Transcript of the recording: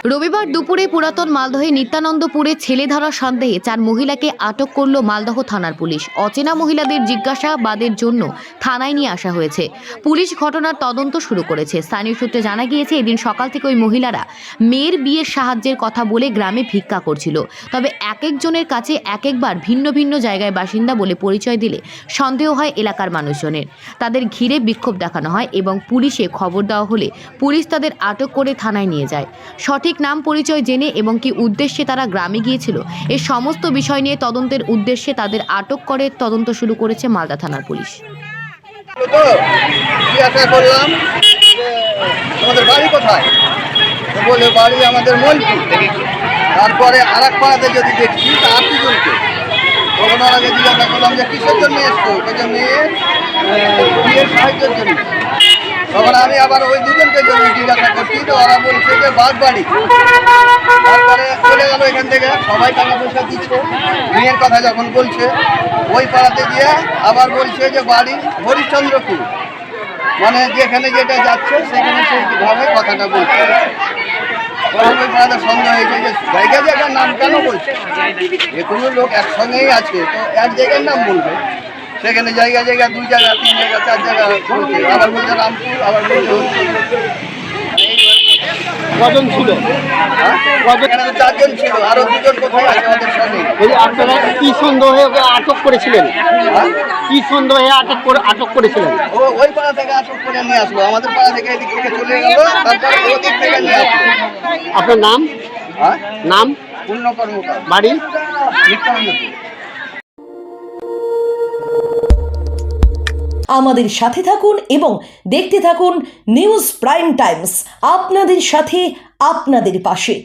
রবিবার দুপুরে পুরাতন মালদহে নিত্যানন্দপুরে ছেলে ধরা সন্দেহে 4 মহিলাকে আটক করল মালদহ থানার পুলিশ। অচেনা মহিলাদের জিজ্ঞাসাবাদের জন্য থানায় নিয়ে আসা হয়েছে। পুলিশ ঘটনার তদন্ত শুরু করেছে। স্থানীয় সূত্রে জানা গিয়েছে, এদিন সকাল থেকে ওই মহিলারা মেয়ের বিয়ের সাহায্যের কথা বলে গ্রামে ভিক্ষা করছিল। তবে এক একজনের কাছে এক একবার ভিন্ন ভিন্ন জায়গায় বাসিন্দা বলে পরিচয় দিলে সন্দেহ হয় এলাকার মানুষজনের। তাদের ঘিরে বিক্ষোভ দেখানো হয় এবং পুলিশে খবর দেওয়া হলে পুলিশ তাদের আটক করে থানায় নিয়ে যায়। সঠিক নাম পরিচয় জেনে এবং কি উদ্দেশ্যে তারা গ্রামে গিয়েছিল এই সমস্ত বিষয় নিয়ে তদন্তের উদ্দেশ্যে তাদের আটক করে তদন্ত শুরু করেছে মালদা থানার পুলিশ। করলাম আমাদের বাড়ি কোথায়, বলে বাড়ি আমাদের মলপুর। তারপরে আর এক পাড়াতে যদি দেখছি তার দুজনকে তখন আগে জিজ্ঞাসা করলাম যে কিসের জন্য এসছো, মেয়ের বিয়ের সাহায্যের জন্য। তখন আমি আবার ওই দুজনকে জন্য জিজ্ঞাসা করছি, তো ওরা বলছে যে বাগবাড়ি। তারপরে চলে গেল এখান থেকে, সবাই টাকা পয়সা দিচ্ছে। মেয়ের কথা যখন বলছে ওই পাড়াতে গিয়ে আবার বলছে যে বাড়ি হরিশ্চন্দ্রপুর, মানে যেখানে যেটা যাচ্ছে সেখানে সেইভাবে কথাটা বলছে। তখন ওই পাড়াতে সন্দেহ হয়েছে যে জায়গার নাম কেন বলছে, যে কোনো লোক একসঙ্গেই আছে তো এক জায়গার নাম বলবে। সেখানে জায়গা 2 জায়গা 3 জায়গা 4 জায়গা বলছে, আবার বলছে রামপুর, আবার বলছে কজন ছিল? এখানে তো 4 জন ছিল, আরো 2 জন কোথায় আছে ওদের সঙ্গে। আপনারা কি সন্দেহে ওকে আটক করেছিলেন? কি সন্দেহে আটক করেছিলেন? ওই পাড়া থেকে আটক করে নিয়ে আসলো, আমাদের পাড়া থেকে এদিক থেকে চলে গেল, তারপরে ওদিক থেকে নিয়ে আসলো। আপনার নাম? নাম? পূর্ণ কর্মকার, বাড়ি? নিত্যানন্দপুর। আমাদের সাথে থাকুন এবং দেখতে থাকুন নিউজ প্রাইম টাইমস, আপনাদের সাথে আপনাদের পাশে।